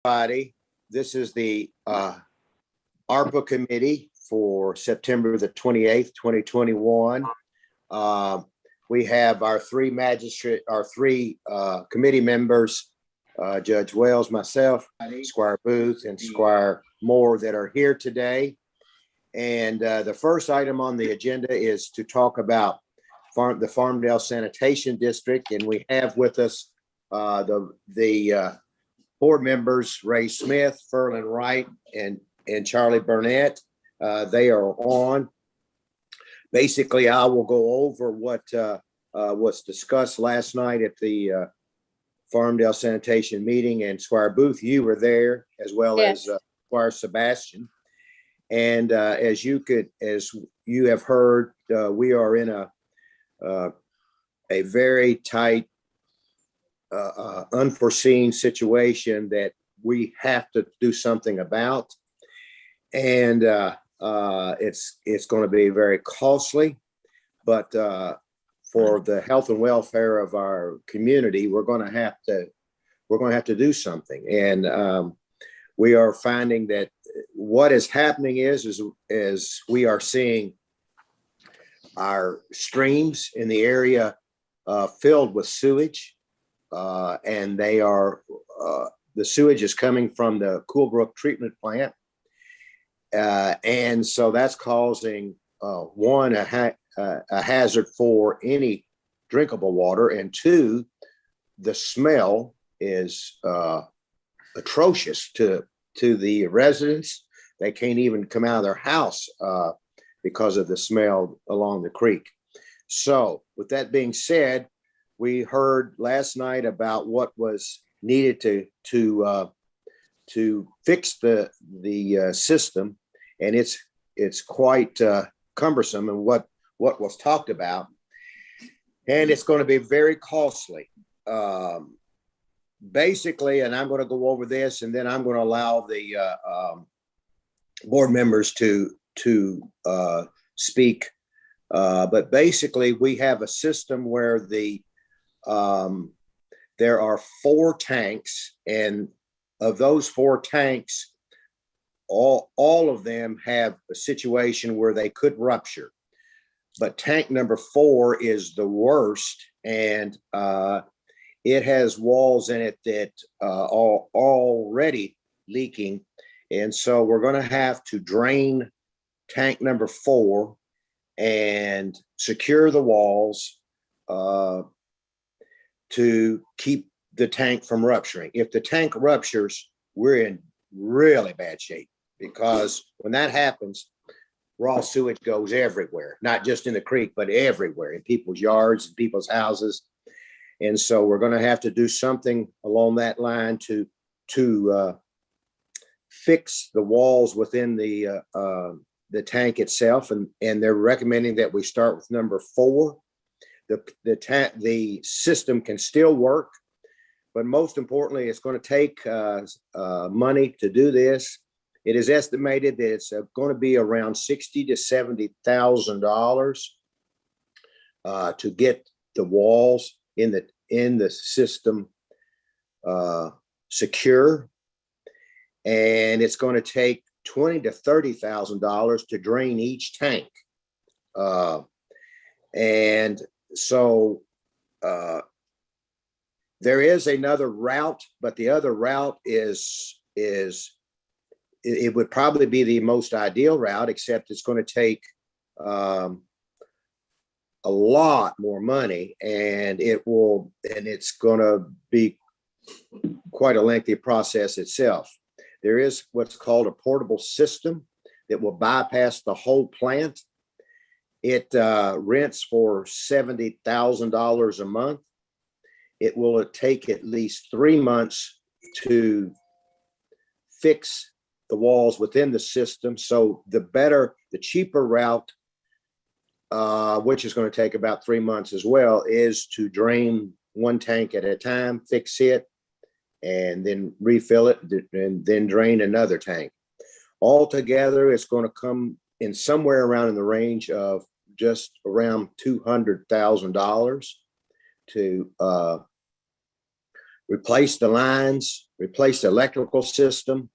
Everybody, this is the ARPA committee for September the 28th, 2021. We have our three committee members, Judge Wells, myself, Squire Booth, and Squire Moore that are here today. And the first item on the agenda is to talk about the Farmdale Sanitation District. And we have with us the board members, Ray Smith, Ferlin Wright, and Charlie Burnett. They are on. Basically, I will go over what was discussed last night at the Farmdale Sanitation meeting. And Squire Booth, you were there, as well as Squire Sebastian. And as you have heard, we are in a very tight, unforeseen situation that we have to do something about, and it's going to be very costly. But for the health and welfare of our community, we're going to have to do something. And we are finding that what is happening is we are seeing our streams in the area filled with sewage. And the sewage is coming from the Coolbrook treatment plant. And so that's causing, one, a hazard for any drinkable water, and two, the smell is atrocious to the residents. They can't even come out of their house because of the smell along the creek. So with that being said, we heard last night about what was needed to fix the system, and it's quite cumbersome, and what was talked about, and it's going to be very costly. Basically, and I'm going to go over this, and then I'm going to allow the board members to speak. But basically, we have a system where there are 4 tanks, and of those 4 tanks, all of them have a situation where they could rupture. But tank number 4 is the worst, and it has walls in it that are already leaking. And so we're going to have to drain tank number 4 and secure the walls to keep the tank from rupturing. If the tank ruptures, we're in really bad shape, because when that happens, raw sewage goes everywhere, not just in the creek, but everywhere, in people's yards and people's houses. And so we're going to have to do something along that line to fix the walls within the tank itself. And they're recommending that we start with number 4. The system can still work, but most importantly, it's going to take money to do this. It is estimated that it's going to be around $60,000 to $70,000 to get the walls in the system secure, and it's going to take $20,000 to $30,000 to drain each tank. And so there is another route, but the other route is it would probably be the most ideal route, except it's going to take a lot more money, and it's going to be quite a lengthy process itself. There is what's called a portable system that will bypass the whole plant. It rents for $70,000 a month. It will take at least 3 months to fix the walls within the system. So the cheaper route, which is going to take about 3 months as well, is to drain one tank at a time, fix it, and then refill it, and then drain another tank. Altogether, it's going to come in somewhere around in the range of just around $200,000 to replace the lines, replace the electrical system,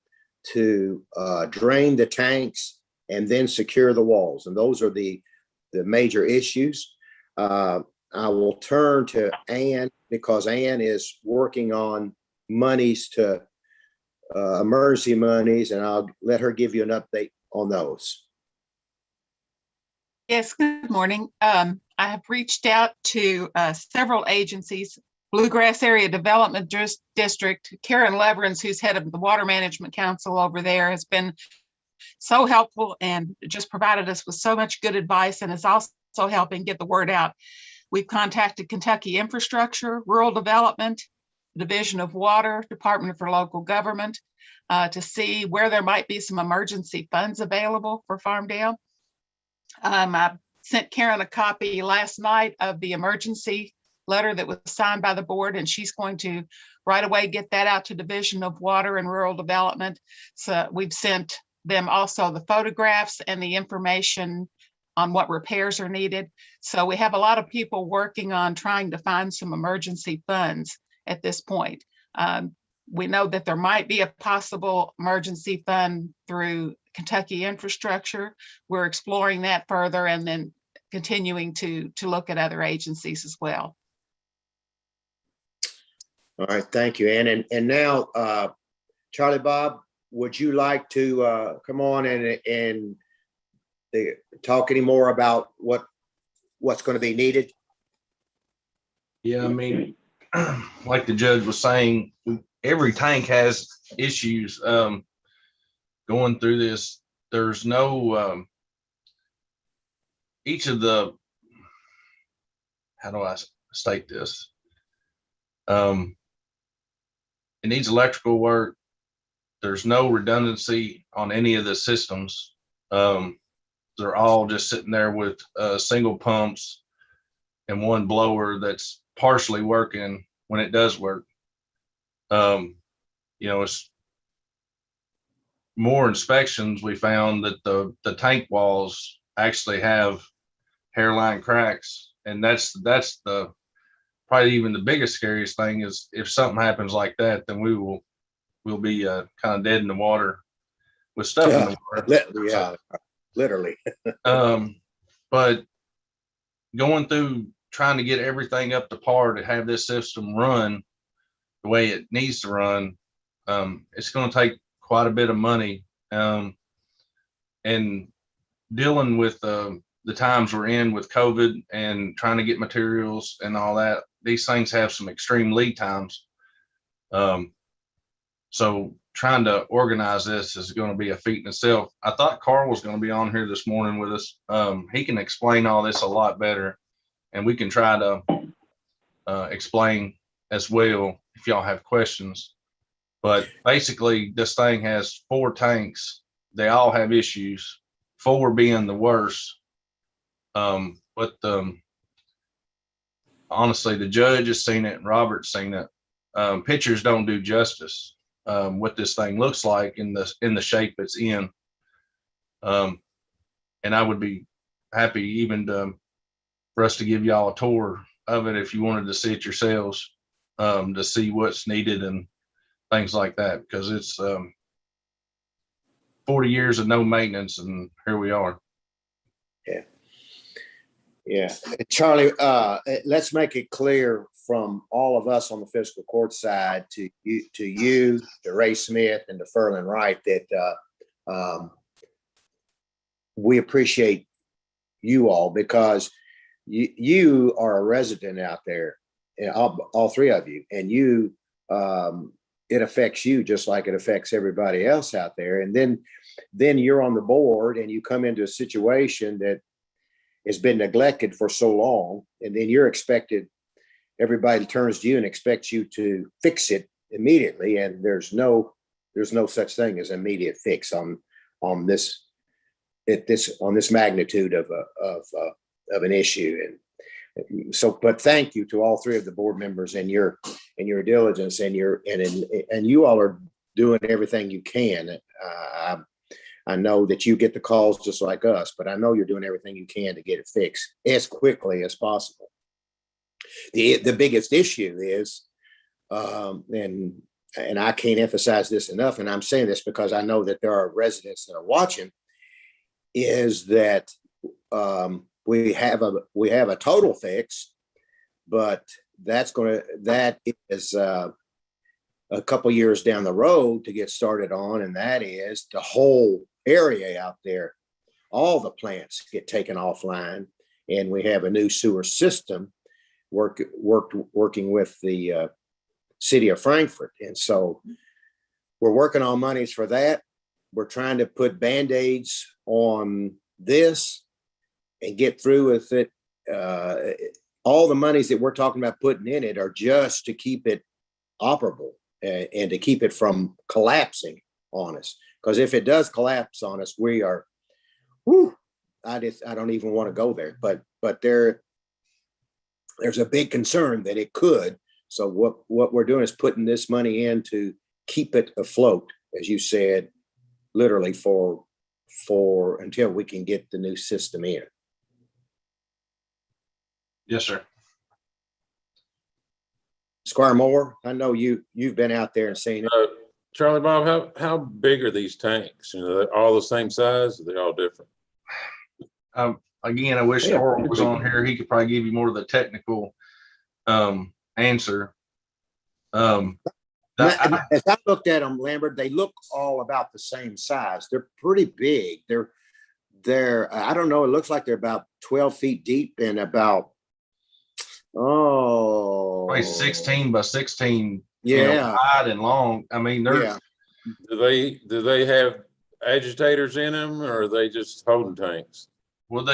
to drain the tanks, and then secure the walls. And those are the major issues. I will turn to Ann because Ann is working on monies to emergency monies, and I'll let her give you an update on those. Yes, good morning. I have reached out to several agencies. Bluegrass Area Development District, Karen Leverins, who's head of the Water Management Council over there, has been so helpful and just provided us with so much good advice, and is also helping get the word out. We've contacted Kentucky Infrastructure, Rural Development, Division of Water, Department for Local Government, to see where there might be some emergency funds available for Farmdale. I sent Karen a copy last night of the emergency letter that was signed by the board, and she's going to right away get that out to Division of Water and Rural Development. So we've sent them also the photographs and the information on what repairs are needed. So we have a lot of people working on trying to find some emergency funds at this point. We know that there might be a possible emergency fund through Kentucky Infrastructure. We're exploring that further and then continuing to look at other agencies as well. All right, thank you, Ann. And now, Charlie Bob, would you like to come on and talk any more about what's going to be needed? Yeah, I mean, like the judge was saying, every tank has issues. Going through this, there's no each of the, how do I state this? It needs electrical work. There's no redundancy on any of the systems. They're all just sitting there with single pumps and one blower that's partially working when it does work. You know, it's more inspections. We found that the tank walls actually have hairline cracks, and that's the probably even the biggest scariest thing is if something happens like that, then we'll be kind of dead in the water with stuff in the water. Yeah, literally. But going through trying to get everything up to par to have this system run the way it needs to run, it's going to take quite a bit of money. And dealing with the times we're in with COVID and trying to get materials and all that, these things have some extreme lead times. So trying to organize this is going to be a feat in itself. I thought Carl was going to be on here this morning with us. He can explain all this a lot better, and we can try to explain as well if y'all have questions. But basically, this thing has 4 tanks. They all have issues, 4 being the worst. But honestly, the judge has seen it and Robert's seen it. Pictures don't do justice what this thing looks like in the shape it's in. And I would be happy even for us to give y'all a tour of it if you wanted to see it yourselves, to see what's needed and things like that, because it's 40 years of no maintenance, and here we are. Yeah, Charlie, let's make it clear from all of us on the fiscal court side to you, to Ray Smith, and to Ferlin Wright that we appreciate you all, because you are a resident out there, all 3 of you, and you it affects you just like it affects everybody else out there. And then you're on the board and you come into a situation that has been neglected for so long, and then you're expected, everybody turns to you and expects you to fix it immediately, and there's no such thing as immediate fix on this magnitude of an issue. And so, but thank you to all 3 of the board members and your diligence and you all are doing everything you can. I know that you get the calls just like us, but I know you're doing everything you can to get it fixed as quickly as possible. The biggest issue is, and and I can't emphasize this enough, and I'm saying this because I know that there are residents that are watching, is that we have a total fix, but that is a couple years down the road to get started on, and that is the whole area out there. All the plants get taken offline, and we have a new sewer system working with the city of Frankfurt. And so we're working on monies for that. We're trying to put Band-Aids on this and get through with it. All the monies that we're talking about putting in it are just to keep it operable and to keep it from collapsing on us. Because if it does collapse on us, we are, I don't even want to go there. But there's a big concern that it could. So what we're doing is putting this money in to keep it afloat, as you said, literally for until we can get the new system in. Yes, sir. Squire Moore, I know you've been out there and seen it. Charlie Bob, how big are these tanks? You know, they're all the same size, or they're all different? Again, I wish Oral was on here. He could probably give you more of the technical answer. As I looked at them, Lambert, they look all about the same size. They're pretty big. They're I don't know, it looks like they're about 12 feet deep and about probably 16 by 16, wide and long. I mean, they're Do they have agitators in them, or are they just holding tanks? well,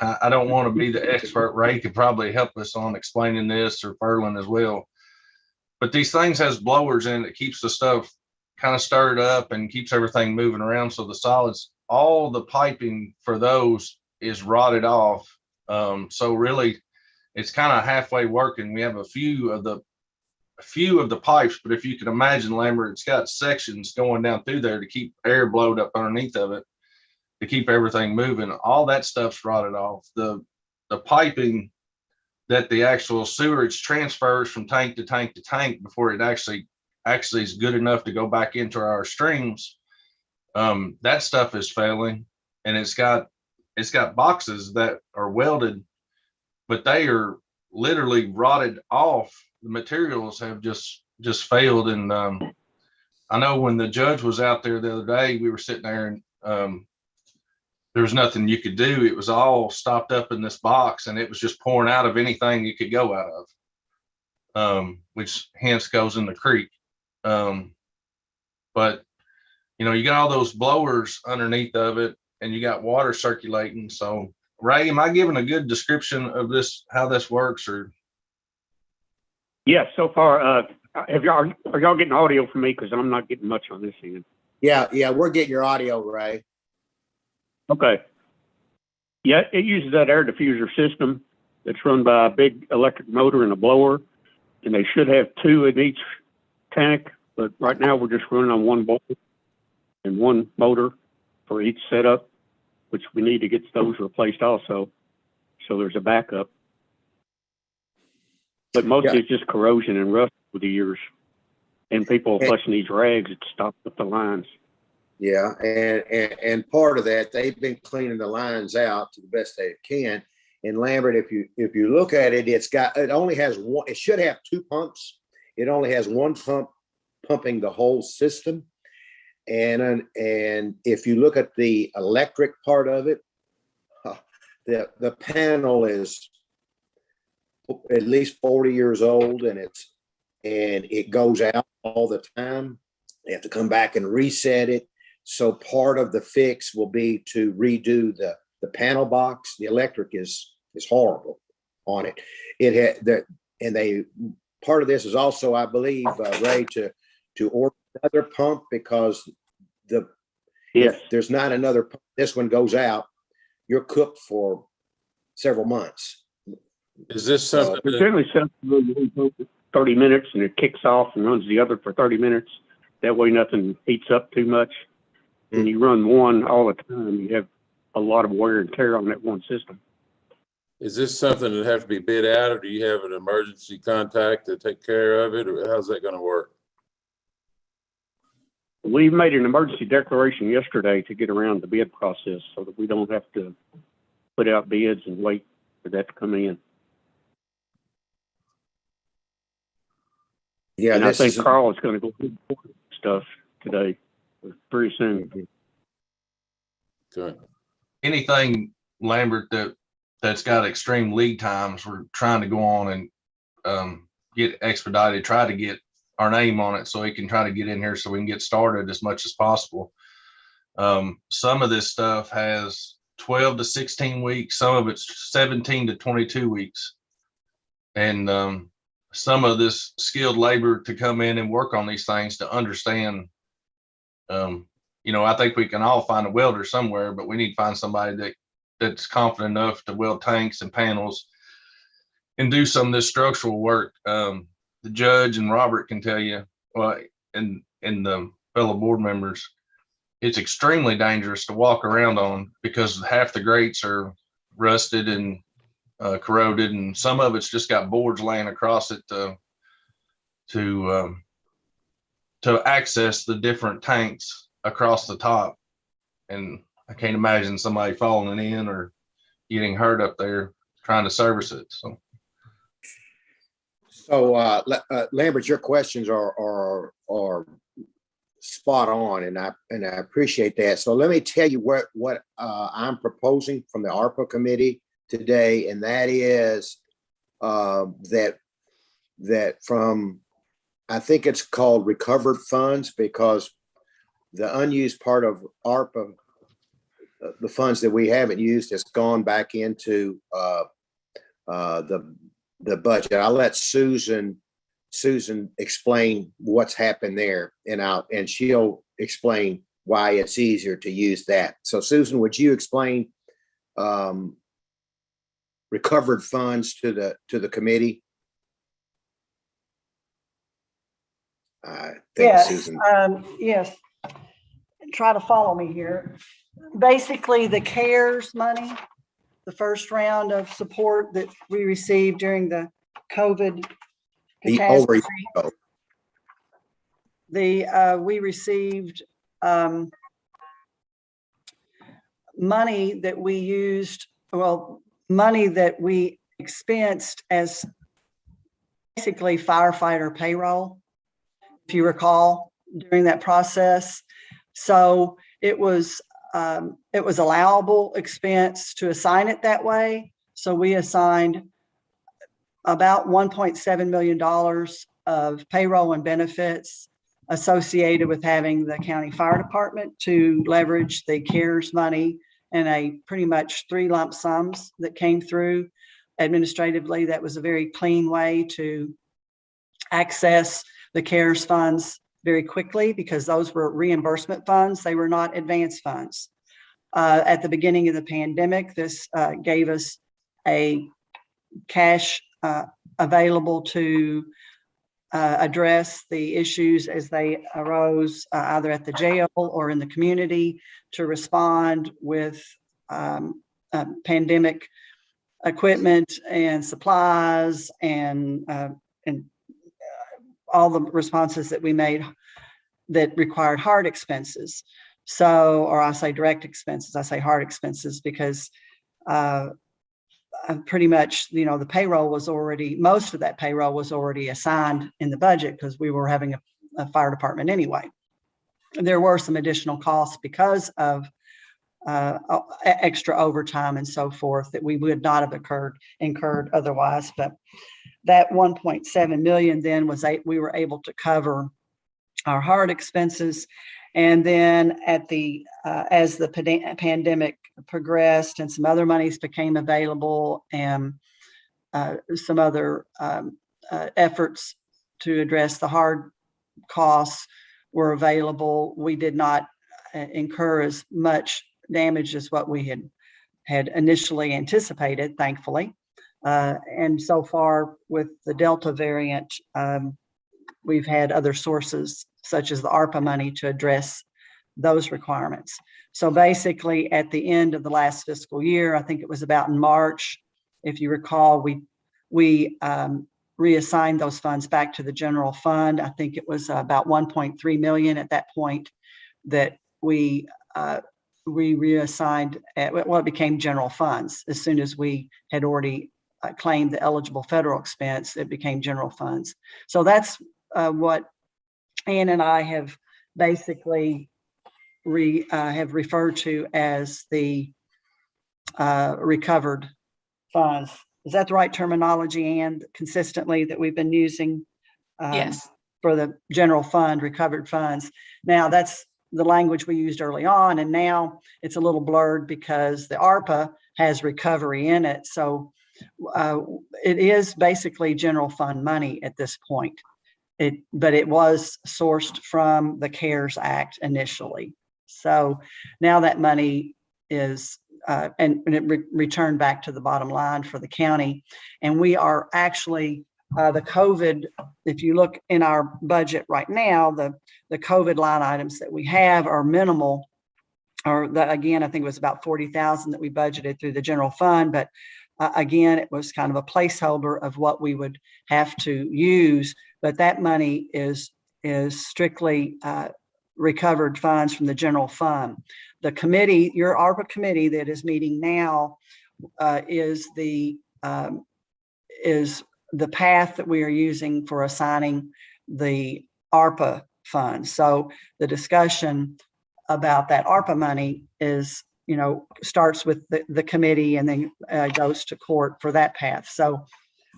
I don't want to be the expert. Ray could probably help us on explaining this, or Ferlin as well. But these things has blowers in it that keeps the stuff kind of stirred up and keeps everything moving around. So the solids, all the piping for those is rotted off. So really, it's kind of halfway working. We have a few of the pipes, but if you can imagine, Lambert, it's got sections going down through there to keep air blowed up underneath of it to keep everything moving. All that stuff's rotted off. The piping that the actual sewerage transfers from tank to tank to tank before it actually is good enough to go back into our streams. That stuff is failing, and it's got boxes that are welded, but they are literally rotted off. The materials have just failed. And I know when the judge was out there the other day, we were sitting there and there was nothing you could do. It was all stopped up in this box, and it was just pouring out of anything you could go out of, which hence goes in the creek. But you got all those blowers underneath of it, and you got water circulating. So, Ray, am I giving a good description of this, how this works, or? Yes, so far. Are y'all getting audio from me? Because I'm not getting much on this end. Yeah, we're getting your audio, Ray. Okay. Yeah, it uses that air diffuser system that's run by a big electric motor and a blower, and they should have two in each tank. But right now we're just running on one blower and one motor for each setup, which we need to get those replaced also. So there's a backup. But mostly it's just corrosion and rust over the years. And people flushing these rags, it stops up the lines. Yeah, and part of that, they've been cleaning the lines out to the best they can. And Lambert, if you look at it, it only has one. It should have two pumps. It only has one pump pumping the whole system. And if you look at the electric part of it, the panel is at least 40 years old, and it goes out all the time. They have to come back and reset it. So part of the fix will be to redo the panel box. The electric is horrible on it. Part of this is also, I believe, Ray, to order another pump, because if there's not another pump, this one goes out, you're cooked for several months. Is this something? It generally sets 30 minutes, and it kicks off and runs the other for 30 minutes. That way nothing heats up too much. When you run one all the time, you have a lot of wear and tear on that one system. Is this something that have to be bid out, or do you have an emergency contact to take care of it, or how's that gonna work? We made an emergency declaration yesterday to get around the bid process so that we don't have to put out bids and wait for that to come in. Yeah, And I this think is, Carl is going to go through stuff today, pretty soon. Okay. Anything, Lambert, that's got extreme lead times, we're trying to go on and get expedited, try to get our name on it so he can try to get in here so we can get started as much as possible. Some of this stuff has 12 to 16 weeks, some of it's 17 to 22 weeks. And some of this skilled labor to come in and work on these things to understand, I think we can all find a welder somewhere, but we need to find somebody that's confident enough to weld tanks and panels and do some of this structural work. The judge and Robert can tell you, well, and the fellow board members, it's extremely dangerous to walk around on because half the grates are rusted and corroded, and some of it's just got boards laying across it to access the different tanks across the top. And I can't imagine somebody falling in or getting hurt up there trying to service it. so Lambert, your questions are spot on, and I appreciate that. So let me tell you what I'm proposing from the ARPA committee today, and that is that from, I think it's called recovered funds, because the unused part of ARPA, the funds that we haven't used, has gone back into the budget. I'll let Susan explain what's happened there, and she'll explain why it's easier to use that. So Susan, would you explain recovered funds to the committee? I think Yes, Susan. yes. Try to follow me here. Basically, the CARES money, the first round of support that we received during the COVID catastrophe. We received money that we used, money that we expensed as basically firefighter payroll, if you recall, during that process. So it was allowable expense to assign it that way. So we assigned about $1.7 million of payroll and benefits associated with having the county fire department to leverage the CARES money, and a pretty much 3 lump sums that came through administratively. That was a very clean way to access the CARES funds very quickly, because those were reimbursement funds. They were not advance funds. At the beginning of the pandemic, this gave us a cash available to address the issues as they arose, either at the jail or in the community, to respond with pandemic equipment and supplies and all the responses that we made that required hard expenses. So, or I say direct expenses, I say hard expenses, because pretty much, the payroll was already, most of that payroll was already assigned in the budget, because we were having a fire department anyway. There were some additional costs because of extra overtime and so forth that we would not have incurred otherwise. But that 1.7 million then we were able to cover our hard expenses. And then as the pandemic progressed and some other monies became available, and some other efforts to address the hard costs were available, we did not incur as much damage as what we had initially anticipated, thankfully. And so far with the Delta variant, we've had other sources such as the ARPA money to address those requirements. So basically, at the end of the last fiscal year, I think it was about in March, If you recall, we reassigned those funds back to the general fund. I think it was about 1.3 million at that point that we reassigned, well, it became general funds. As soon as we had already claimed the eligible federal expense, it became general funds. So that's what Ann and I have basically have referred to as the recovered funds. Is that the right terminology, Ann, consistently that we've been using? Yes. For the general fund, recovered funds. Now that's the language we used early on, and now it's a little blurred because the ARPA has recovery in it. So it is basically general fund money at this point. But it was sourced from the CARES Act initially. So now that money is, and it returned back to the bottom line for the county. And we are actually, the COVID, if you look in our budget right now, the COVID line items that we have are minimal, or again, I think it was about 40,000 that we budgeted through the general fund. But again, it was kind of a placeholder of what we would have to use. But that money is strictly recovered funds from the general fund. The committee, your ARPA committee that is meeting now, is the path that we are using for assigning the ARPA funds. So the discussion about that ARPA money is, starts with the committee and then goes to court for that path. So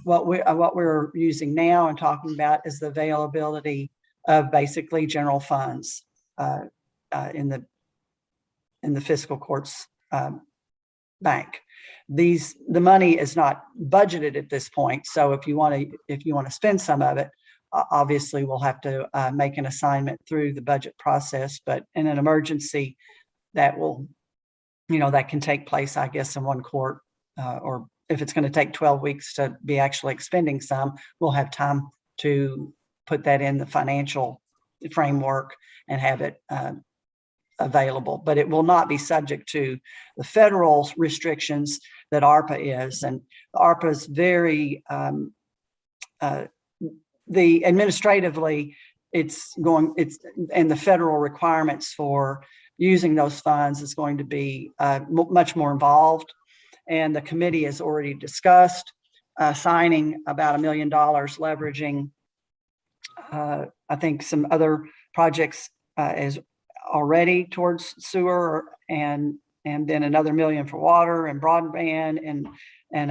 what we're using now and talking about is the availability of basically general funds in the fiscal court's bank. The money is not budgeted at this point. So if you want to spend some of it, obviously we'll have to make an assignment through the budget process. But in an emergency, that will, that can take place, I guess, in one court, or if it's going to take 12 weeks to be actually expending some, we'll have time to put that in the financial framework and have it available. But it will not be subject to the federal restrictions that ARPA is. And ARPA is very, the administratively, and the federal requirements for using those funds is going to be much more involved. And the committee has already discussed signing about $1 million, leveraging, I think, some other projects as already towards sewer, and then another $1 million for water and broadband, and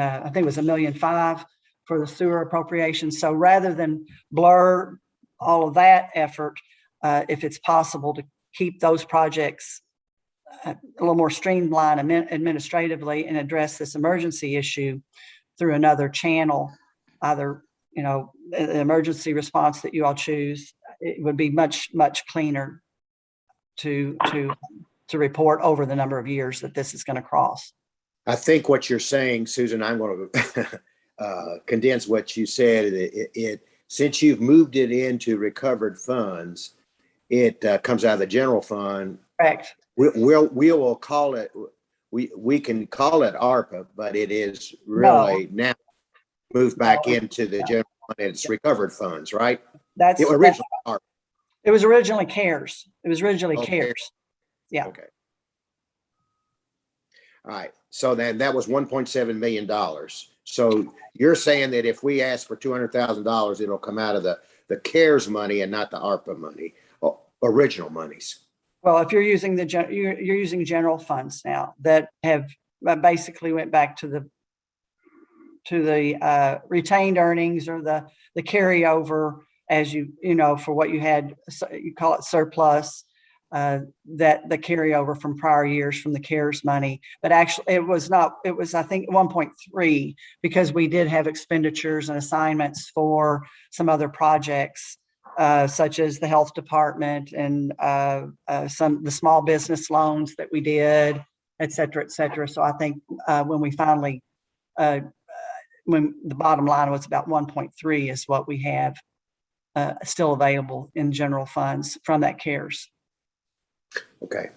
I think it was $1.5 million for the sewer appropriation. So rather than blur all of that effort, if it's possible to keep those projects a little more streamlined administratively and address this emergency issue through another channel, either, the emergency response that you all choose, it would be much cleaner to report over the number of years that this is going to cross. I think what you're saying, Susan, I'm going to condense what you said. Since you've moved it into recovered funds, it comes out of the general fund. Correct. We will call it, we can call it ARPA, but it is really now moved back into the general fund, and it's recovered funds, right? That's It was originally ARPA. It was originally CARES. It was originally Okay. CARES. Yeah. Okay. All right. So then that was $1.7 million. So you're saying that if we ask for $200,000, it'll come out of the CARES money and not the ARPA money, original monies. Well, if you're using you're using general funds now that have basically went back to the retained earnings or the carryover, as for what you had, you call it surplus, that the carryover from prior years from the CARES money. But actually it was I think 1.3, because we did have expenditures and assignments for some other projects, such as the health department and the small business loans that we did, et cetera, et cetera. So I think when we finally, when the bottom line was about 1.3 is what we have still available in general funds from that CARES. Okay.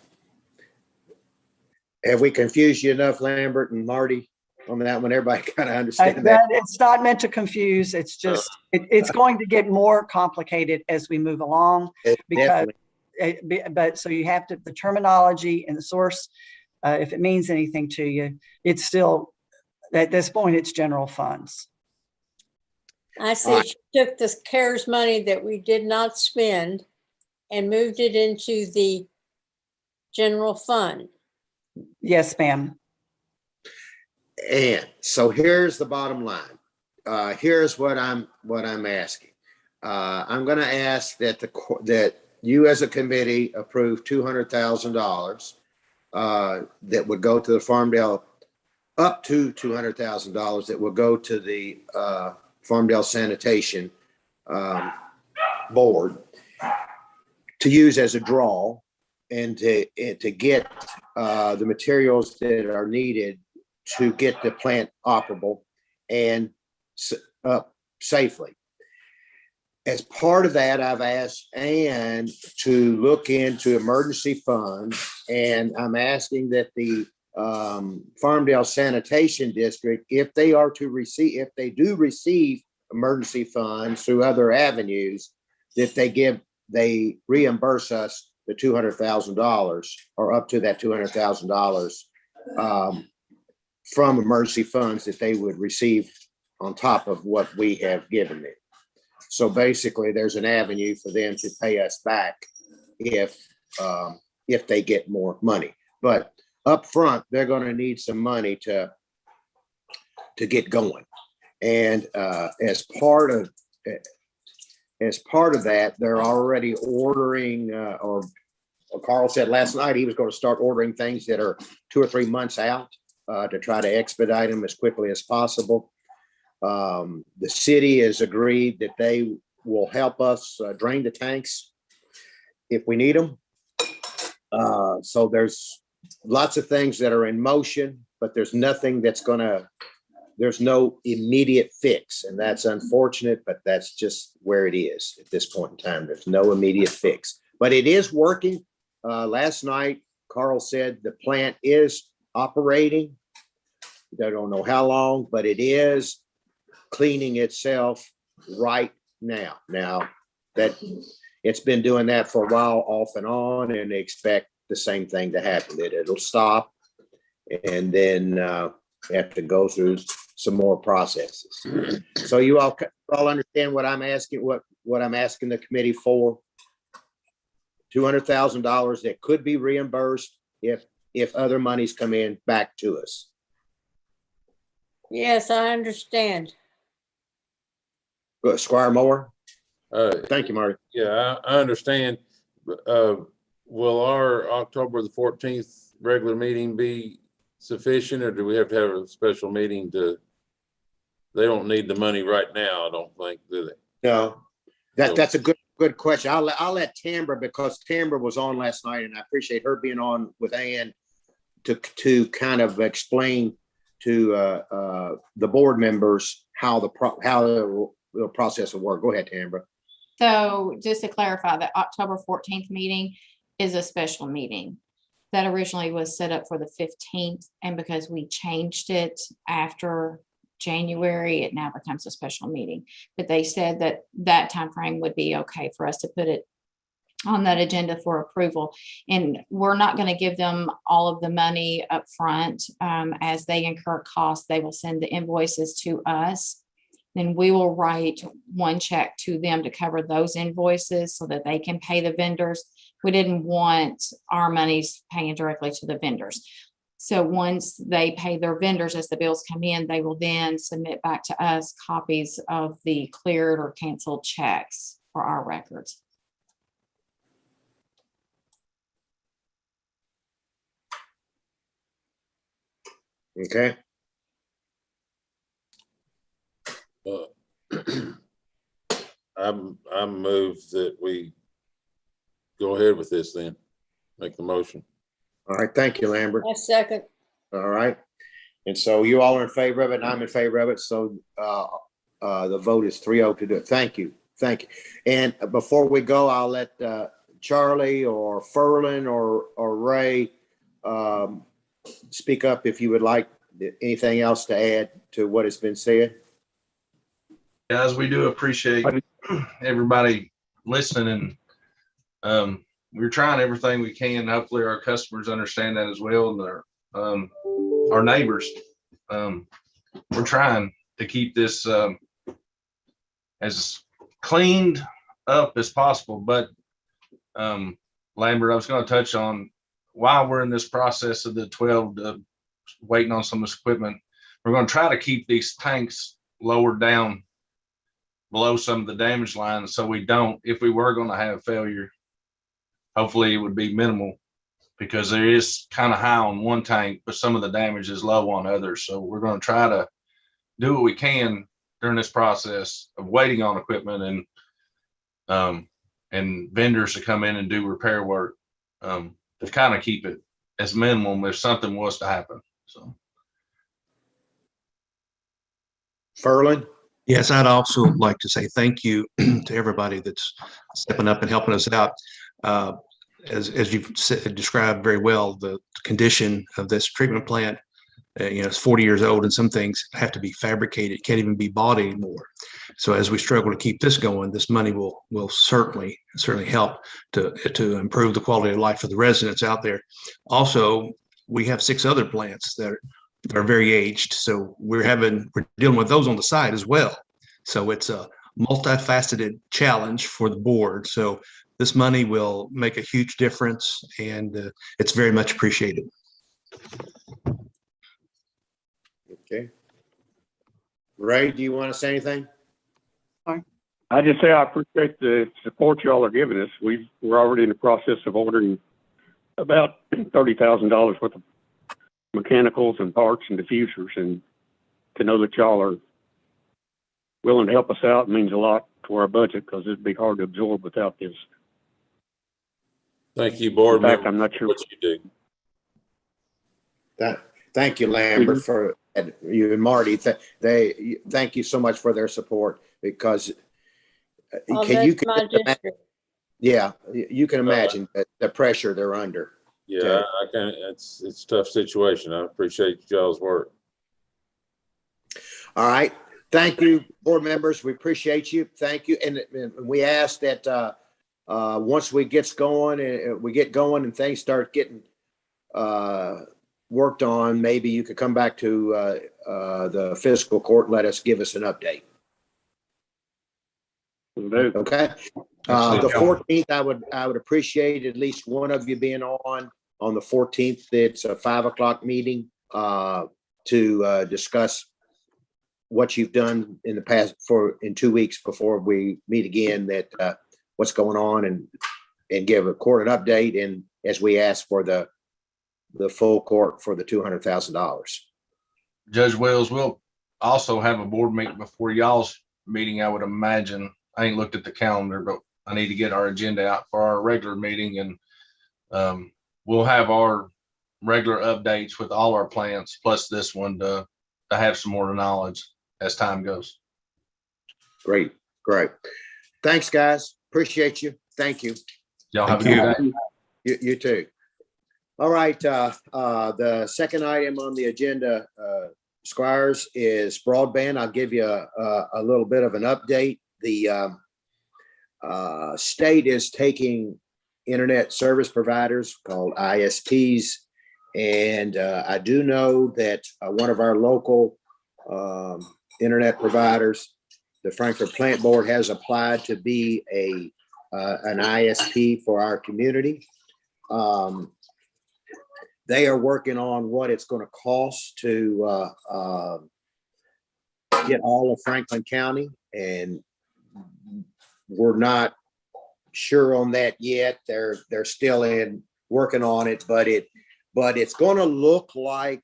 Have we confused you enough, Lambert and Marty? on that one. Everybody kind of understand that. It's not meant to confuse. It's just, it's going to get more complicated as we move along. Because, Definitely. but so you have to, the terminology and the source, if it means anything to you, it's still, at this point, it's general funds. I see she took this CARES money that we did not spend and moved it into the general fund. Yes, ma'am. And so here's the bottom line. Here's what I'm asking. I'm going to ask that that you as a committee approve $200,000 that would go to the Farmdale, up to $200,000 that will go to the Farmdale Sanitation Board to use as a draw and to get the materials that are needed to get the plant operable and safely. As part of that, I've asked Ann to look into emergency funds, and I'm asking that the Farmdale Sanitation District, if they do receive emergency funds through other avenues, that they reimburse us the $200,000 or up to that $200,000 from emergency funds that they would receive on top of what we have given them. So basically, there's an avenue for them to pay us back if they get more money. But up front, they're going to need some money to get going. And as part of that, they're already ordering, or Carl said last night he was going to start ordering things that are 2 or 3 months out to try to expedite them as quickly as possible. The city has agreed that they will help us drain the tanks if we need them. So there's lots of things that are in motion, but there's nothing there's no immediate fix. And that's unfortunate, but that's just where it is at this point in time. There's no immediate fix, but it is working. Last night, Carl said the plant is operating. I don't know how long, but it is cleaning itself right now. Now that it's been doing that for a while off and on, and they expect the same thing to happen, that it'll stop and then have to go through some more processes. So you all understand what I'm asking, what I'm asking the committee for? $200,000 that could be reimbursed if other monies come in back to us. Yes, I understand. Squire Moore. Uh, Thank you, Marty. yeah, I understand. Will our October the 14th regular meeting be sufficient, or do we have to have a special meeting they don't need the money right now, I don't think, do they? No, that's a good question. I'll let Tambra, because Tambra was on last night, and I appreciate her being on with Ann to kind of explain to the board members how the process will work. Go ahead, Tambra. So just to clarify, the October 14th meeting is a special meeting that originally was set up for the 15th. And because we changed it after January, it now becomes a special meeting. But they said that time frame would be okay for us to put it on that agenda for approval. And we're not going to give them all of the money up front. As they incur costs, they will send the invoices to us. Then we will write one check to them to cover those invoices so that they can pay the vendors. We didn't want our monies paying directly to the vendors. So once they pay their vendors, as the bills come in, they will then submit back to us copies of the cleared or canceled checks for our records. Okay. I'm moved that we go ahead with this then. Make the motion. All right. Thank you, Lambert. I second. All right. And so you all are in favor of it, and I'm in favor of it. So the vote is 3-0 to do it. Thank you. Thank you. And before we go, I'll let Charlie or Ferlin or Ray speak up if you would like Anything else to add to what has been said? Guys, we do appreciate everybody listening, and we're trying everything we can. Hopefully our customers understand that as well, and our neighbors. We're trying to keep this as cleaned up as possible, but Lambert, I was going to touch on while we're in this process of the 12 waiting on some of this equipment, we're going to try to keep these tanks lowered down below some of the damage lines, so we don't, if we were going to have failure, hopefully it would be minimal, because there is kind of high on one tank, but some of the damage is low on others. So we're going to try to do what we can during this process of waiting on equipment and vendors to come in and do repair work, to kind of keep it as minimum if something was to happen. So Ferlin? Yes, I'd also like to say thank you to everybody that's stepping up and helping us out. As you've described very well, the condition of this treatment plant, it's 40 years old, and some things have to be fabricated, can't even be bought anymore. So as we struggle to keep this going, this money will certainly help to improve the quality of life for the residents out there. Also, we have 6 other plants that are very aged, so we're dealing with those on the side as well. So it's a multifaceted challenge for the board. So this money will make a huge difference, and it's very much appreciated. Okay. Ray, do you want to say anything? I just say I appreciate the support y'all are giving us. We're already in the process of ordering about $30,000 worth of mechanicals and parts and diffusers, and to know that y'all are willing to help us out means a lot to our budget, because it'd be hard to absorb without this. Thank you, board In fact, member, I'm not sure what you do. Thank you, Lambert, for and you and Marty. Thank you so much for their support, because Oh, you that's my can district. yeah, you can imagine the pressure they're under. Yeah, I can. It's a tough situation. I appreciate y'all's work. All right. Thank you, board members. We appreciate you. Thank you. And we ask that once we get going and things start getting worked on, maybe you could come back to the fiscal court and give us an update. Okay. The 14th, I would appreciate at least one of you being on the 14th. It's a 5 o'clock meeting to discuss what you've done in the past in 2 weeks before we meet again, that what's going on, and give a court an update. And as we ask for the full court for the $200,000. Judge Wells, we'll also have a board meeting before y'all's meeting, I would imagine. I ain't looked at the calendar, but I need to get our agenda out for our regular meeting, and we'll have our regular updates with all our plans, plus this one to have some more knowledge as time goes. Great. Thanks, guys. Appreciate you. Thank you. Y'all have a good day. You too. All right. The second item on the agenda, Squires, is broadband. I'll give you a little bit of an update. The state is taking internet service providers called ISPs, and I do know that one of our local internet providers, the Frankfurt Plant Board, has applied to be an ISP for our community. They are working on what it's going to cost to get all of Franklin County, and we're not sure on that yet. They're still working on it, but it's going to look like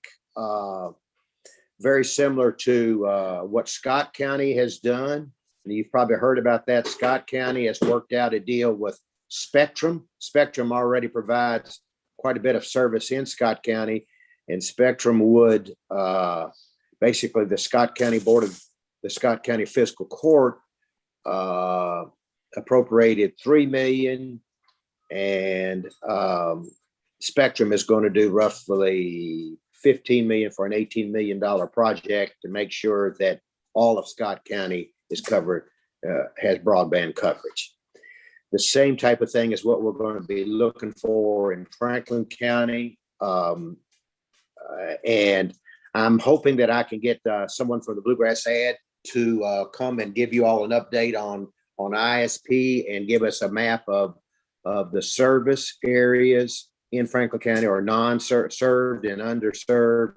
very similar to what Scott County has done. And you've probably heard about that. Scott County has worked out a deal with Spectrum. Spectrum already provides quite a bit of service in Scott County, and Spectrum would basically, the Scott County Fiscal Court appropriated $3 million, and Spectrum is going to do roughly $15 million for an $18 million project to make sure that all of Scott County is covered, has broadband coverage. The same type of thing is what we're going to be looking for in Franklin County. And I'm hoping that I can get someone from the Bluegrass Ad to come and give you all an update on ISP and give us a map of the service areas in Franklin County, or non-served and underserved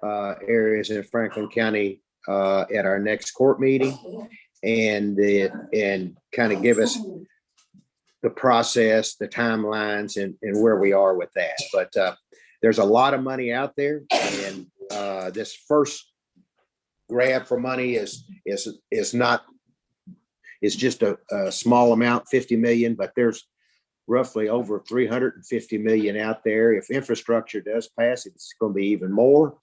areas in Franklin County at our next court meeting, and kind of give us the process, the timelines, and where we are with that. But there's a lot of money out there, and this first grab for money is just a small amount, 50 million, but there's roughly over 350 million out there. If infrastructure does pass, it's going to be even more.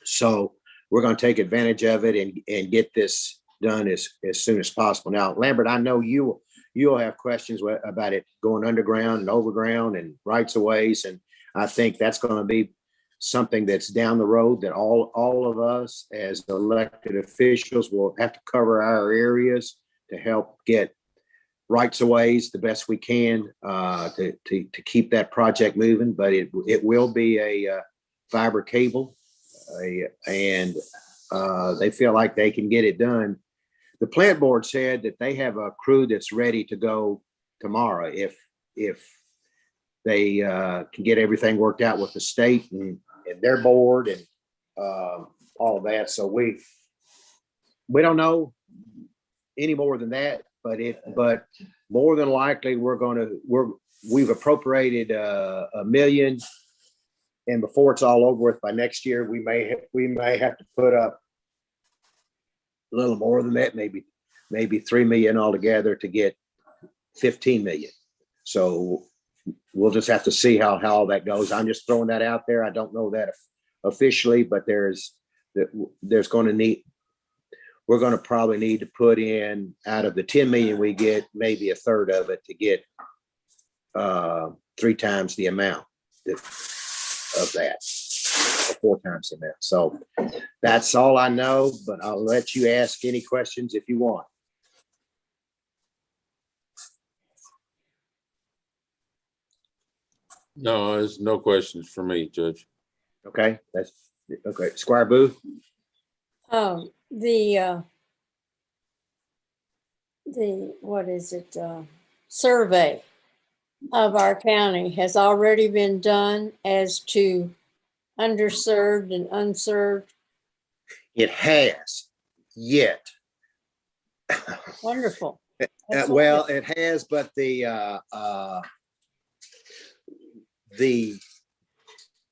So we're going to take advantage of it and get this done as soon as possible. Now, Lambert, I know you'll have questions about it going underground and overground and rights of ways. And I think that's going to be something that's down the road that all of us as elected officials will have to cover our areas to help get rights of ways the best we can to keep that project moving. But it will be a fiber cable, and they feel like they can get it done. The plant board said that they have a crew that's ready to go tomorrow if they can get everything worked out with the state and their board and all of that. So we don't know any more than that, but more than likely we've appropriated $1 million, and before it's all over with by next year, we may have to put up a little more than that, maybe $3 million altogether to get 15 million. So we'll just have to see how all that goes. I'm just throwing that out there. I don't know that officially, but we're going to probably need to put in, out of the 10 million we get, maybe a third of it to get 3 times the amount of that, or 4 times the amount. So that's all I know, but I'll let you ask any questions if you want. No, there's no questions for me, Judge. Okay, that's okay. Squire Booth. The what is it? Survey of our county has already been done as to underserved and unserved. It has yet. Wonderful. Well, it has, but the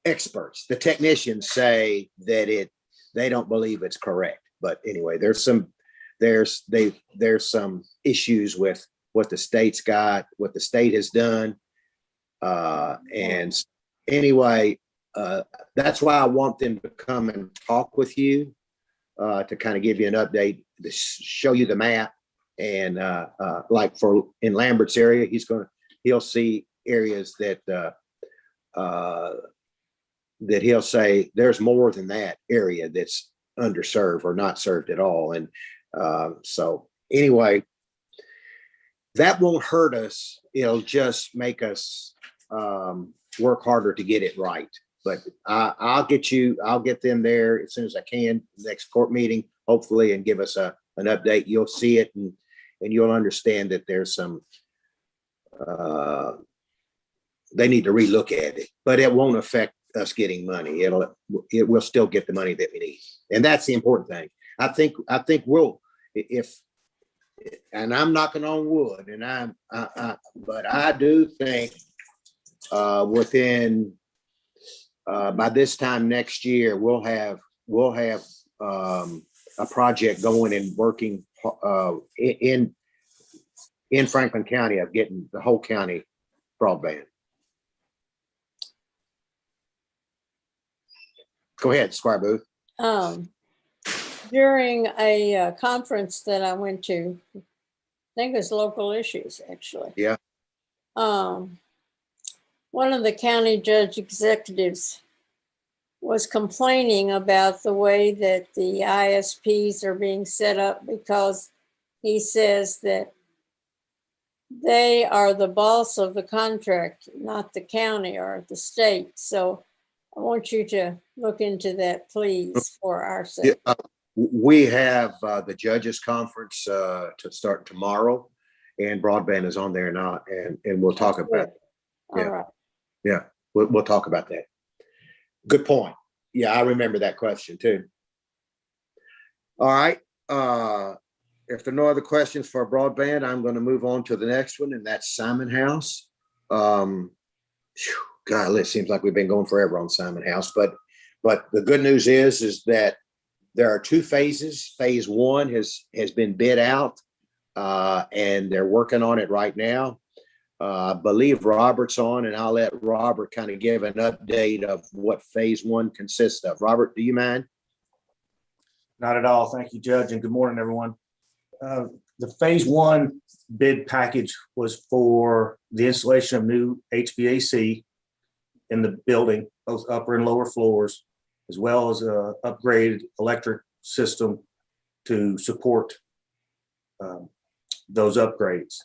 experts, the technicians say that they don't believe it's correct. But anyway, there's some issues with what the state's got, what the state has done. And anyway, that's why I want them to come and talk with you to kind of give you an update, to show you the map. And like in Lambert's area, he'll see areas that he'll say there's more than that area that's underserved or not served at all. And so anyway, that won't hurt us. It'll just make us work harder to get it right. But I'll get them there as soon as I can, next court meeting, hopefully, and give us an update. You'll see it and you'll understand that there's some, they need to relook at it, but it won't affect us getting money. It will still get the money that we need. And that's the important thing. I think we'll, and I'm knocking on wood, and but I do think within by this time next year, we'll have a project going and working in Franklin County of getting the whole county broadband. Go ahead, Squire Booth. During a conference that I went to, I think it was Local Issues, actually. Yeah. One of the county judge executives was complaining about the way that the ISPs are being set up because he says that they are the boss of the contract, not the county or the state. So I want you to look into that, please, for our Yeah, sake. we have the judges conference to start tomorrow, and broadband is on there now, and we'll talk about it. All right. Yeah, we'll talk about that. Good point. Yeah, I remember that question too. All right. If there are no other questions for broadband, I'm going to move on to the next one, and that's Simon House. God, it seems like we've been going forever on Simon House, but the good news is that there are two phases. Phase one has been bid out, and they're working on it right now. I believe Robert's on, and I'll let Robert kind of give an update of what phase one consists of. Robert, do you mind? Not at all. Thank you, Judge, and good morning, everyone. The phase one bid package was for the installation of new HVAC in the building, both upper and lower floors, as well as a upgraded electric system to support those upgrades.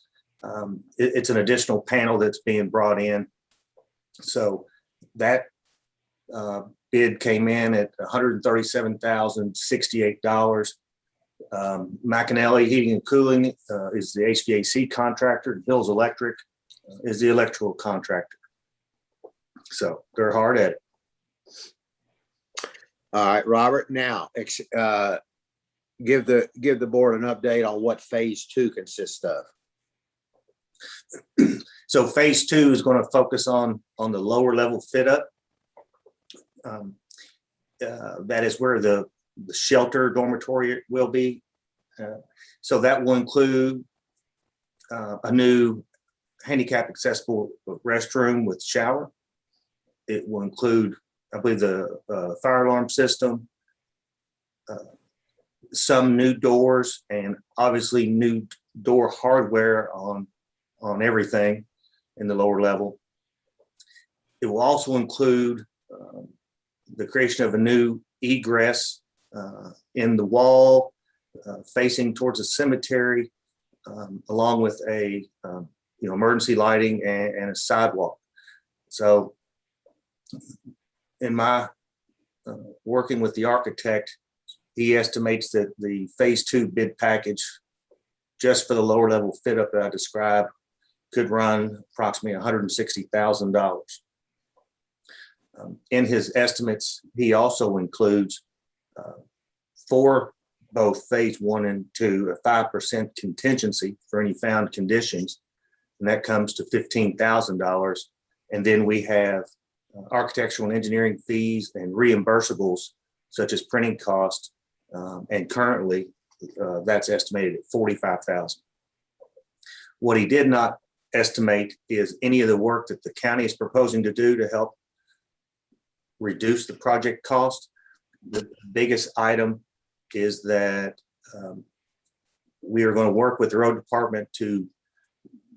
It's an additional panel that's being brought in. So that bid came in at $137,068. McAnally Heating and Cooling is the HVAC contractor. Bill's Electric is the electrical contractor. So they're hard at it. All right, Robert. Now, give the board an update on what phase two consists of. So phase two is going to focus on the lower level fit up. That is where the shelter dormitory will be. So that will include a new handicap accessible restroom with shower. It will include, I believe, the fire alarm system, some new doors, and obviously new door hardware on everything in the lower level. It will also include the creation of a new egress in the wall facing towards the cemetery, along with a emergency lighting and a sidewalk. So in my working with the architect, he estimates that the phase two bid package just for the lower level fit up that I described could run approximately $160,000. In his estimates, he also includes for both phase one and two, a 5% contingency for any found conditions, and that comes to $15,000. And then we have architectural and engineering fees and reimbursables, such as printing costs, and currently that's estimated at $45,000. What he did not estimate is any of the work that the county is proposing to do to help reduce the project cost. The biggest item is that we are going to work with the road department to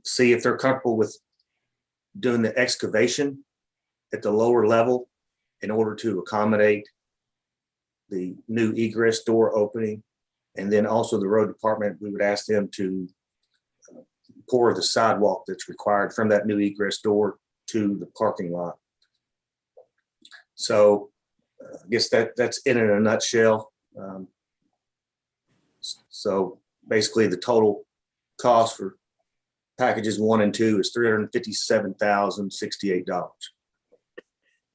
see if they're comfortable with doing the excavation at the lower level in order to accommodate the new egress door opening. And then also the road department, we would ask them to pour the sidewalk that's required from that new egress door to the parking lot. So I guess that's in a nutshell. So basically the total cost for packages 1 and 2 is $357,068.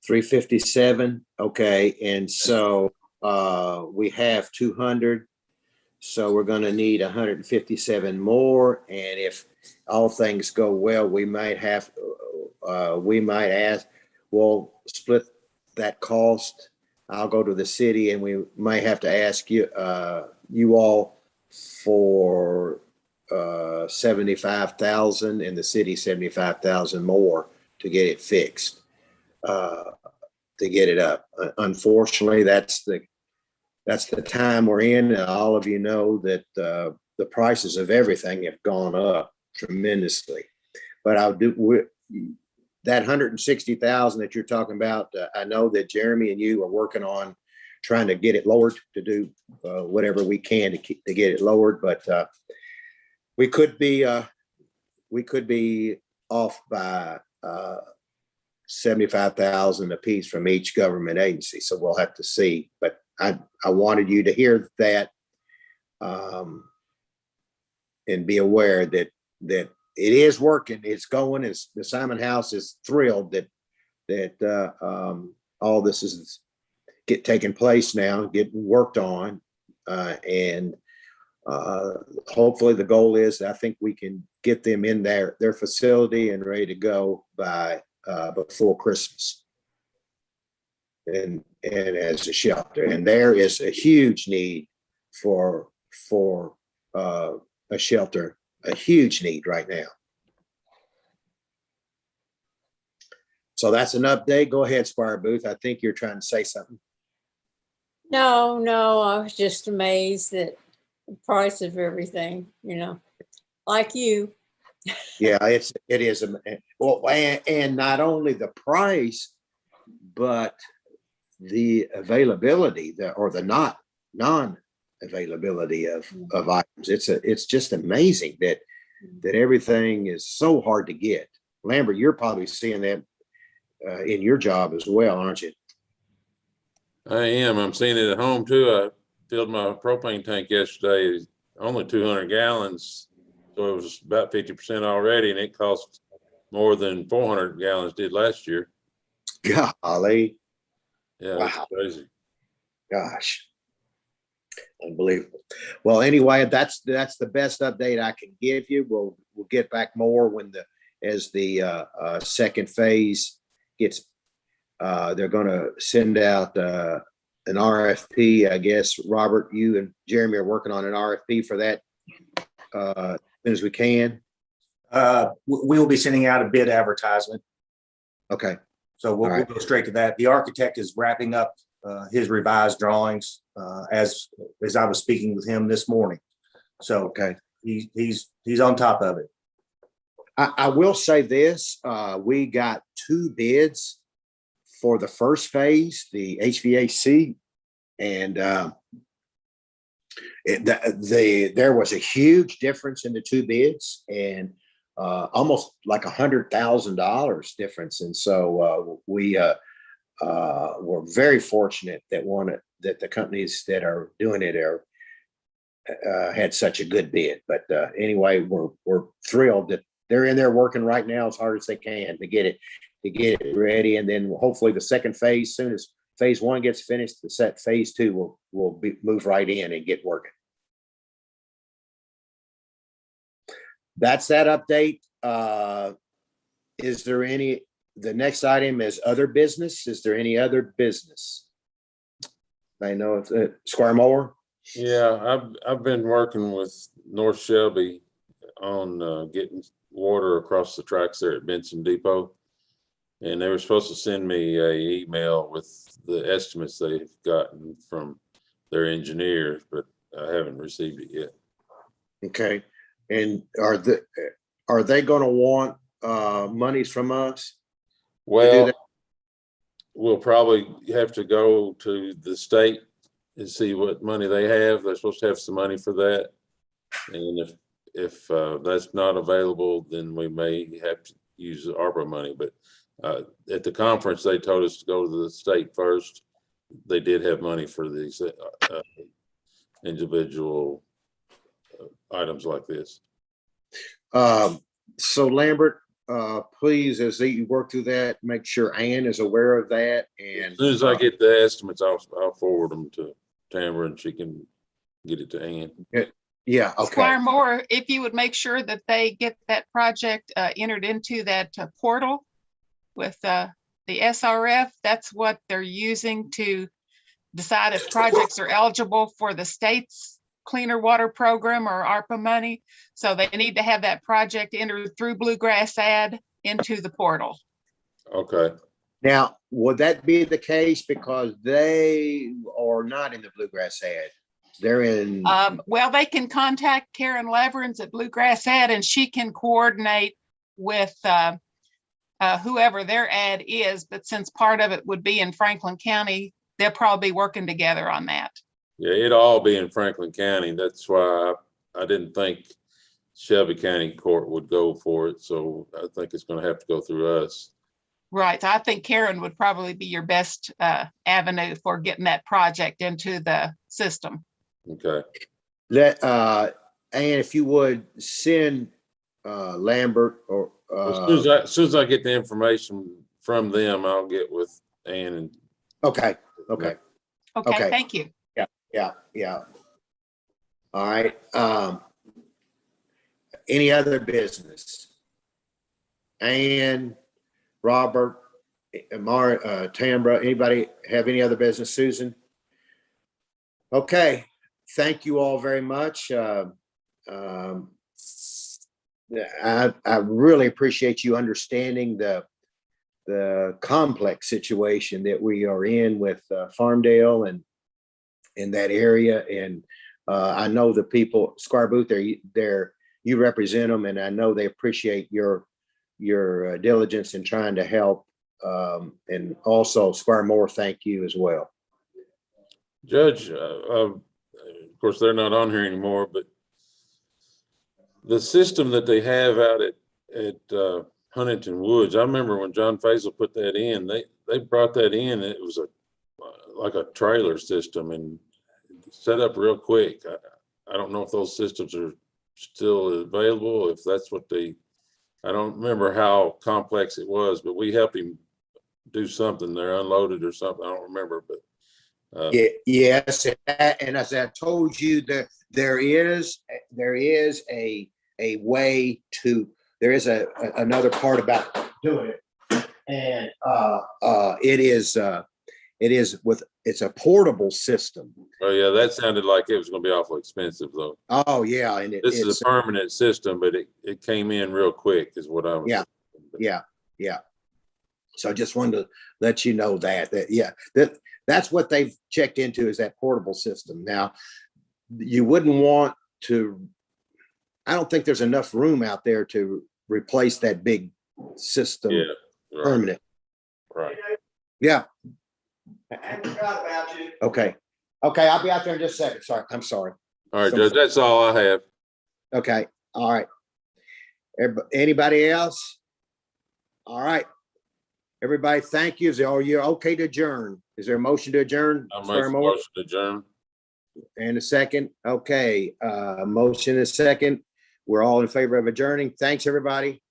357. Okay. And so we have 200. So we're going to need 157 more. And if all things go well, we might ask, we'll split that cost. I'll go to the city and we may have to ask you all for 75,000 and the city 75,000 more to get it fixed, to get it up. Unfortunately, that's the time we're in. And all of you know that the prices of everything have gone up tremendously. But that 160,000 that you're talking about, I know that Jeremy and you are working on trying to get it lowered, to do whatever we can to get it lowered, but we could be off by 75,000 apiece from each government agency. So we'll have to see. But I wanted you to hear that and be aware that it is working. It's going. The Simon House is thrilled that all this is taking place now, getting worked on, and hopefully the goal is, I think we can get them in their facility and ready to go by before Christmas, and as a shelter. And there is a huge need for a shelter, a huge need right now. So that's an update. Go ahead, Squire Booth. I think you're trying to say something. No, I was just amazed at the price of everything, like you. Yeah, it is. Well, and not only the price, but the availability, or the non-availability of items. It's just amazing that everything is so hard to get. Lambert, you're probably seeing that in your job as well, aren't you? I am. I'm seeing it at home too. I filled my propane tank yesterday, only 200 gallons. So it was about 50% already, and it cost more than 400 gallons did last year. Golly. Yeah, Wow. It's crazy. Gosh. Unbelievable. Well, anyway, that's the best update I can give you. We'll get back more as the second phase gets. They're going to send out an RFP. I guess, Robert, you and Jeremy are working on an RFP for that as soon as we can. We will be sending out a bid advertisement. Okay. So we'll go straight to that. The architect is wrapping up his revised drawings as I was speaking with him this morning. So okay, he's on top of it. I will say this: we got 2 bids for the first phase, the HVAC, and there was a huge difference in the 2 bids, and almost like $100,000 difference. And so we were very fortunate that the companies that are doing it had such a good bid. But anyway, we're thrilled that they're in there working right now as hard as they can to get it ready, and then hopefully the second phase, soon as phase 1 gets finished, phase 2 will move right in and get working. That's that update. Is there any? The next item is other business. Is there any other business? I know it's Squire Mower. Yeah, I've been working with North Shelby on getting water across the tracks there at Benson Depot. And they were supposed to send me an email with the estimates they've gotten from their engineers, but I haven't received it yet. Okay. And are they going to want monies from us? Well, we'll probably have to go to the state and see what money they have. They're supposed to have some money for that. And if that's not available, then we may have to use the ARPA money. But at the conference, they told us to go to the state first. They did have money for these individual items like this. So Lambert, please, as you work through that, make sure Ann is aware of that. And as soon as I get the estimates, I'll forward them to Tamara and she can get it to Ann. Yeah. Okay. Squire Moore, if you would make sure that they get that project entered into that portal with the SRF, that's what they're using to decide if projects are eligible for the state's cleaner water program or ARPA money. So they need to have that project entered through Bluegrass Ad into the portal. Okay. Now, would that be the case because they are not in the Bluegrass Ad? They're in. Well, they can contact Karen Leverins at Bluegrass Ad, and she can coordinate with whoever their ad is, but since part of it would be in Franklin County, they'll probably be working together on that. Yeah, it'll all be in Franklin County. That's why I didn't think Shelby County Court would go for it. So I think it's gonna have to go through us. Right. So I think Karen would probably be your best avenue for getting that project into the system. Okay. And if you would send Lambert or As soon as I get the information from them, I'll get with Ann and okay. Okay, Okay. thank you. Yeah. All right. Any other business? Ann, Robert, Tambra, anybody have any other business? Susan? Okay, thank you all very much. I really appreciate you understanding the complex situation that we are in with Farmdale and in that area. And I know the people, Squire Booth, you represent them, and I know they appreciate your diligence in trying to help. And also Squire Moore, thank you as well. Judge, of course, they're not on here anymore, but the system that they have out at Huntington Woods, I remember when John Faisal put that in, they brought that in. It was like a trailer system and set up real quick. I don't know if those systems are still available, if that's what I don't remember how complex it was, but we helped him do something there, unloaded or something. I don't remember, but Yes, and as I told you, there is a way to, there is another part about doing it, and it's a portable system. oh yeah, that sounded like it was going to be awful expensive though. Oh yeah, and This is a permanent system, but it came in real quick is what I was yeah. So I just wanted to let you know that's what they've checked into, is that portable system. Now, you wouldn't want to, I don't think there's enough room out there to replace that big system permanent. Right. Yeah. I forgot about you. Okay, I'll be out there in just a second. Sorry, I'm sorry. All right, Judge, that's all I have. Okay, all right. Anybody else? All right. Everybody, thank you. Are you okay to adjourn? Is there a motion to adjourn? I'll make a motion to adjourn. And a second. Okay, motion and a second. We're all in favor of adjourning. Thanks, everybody.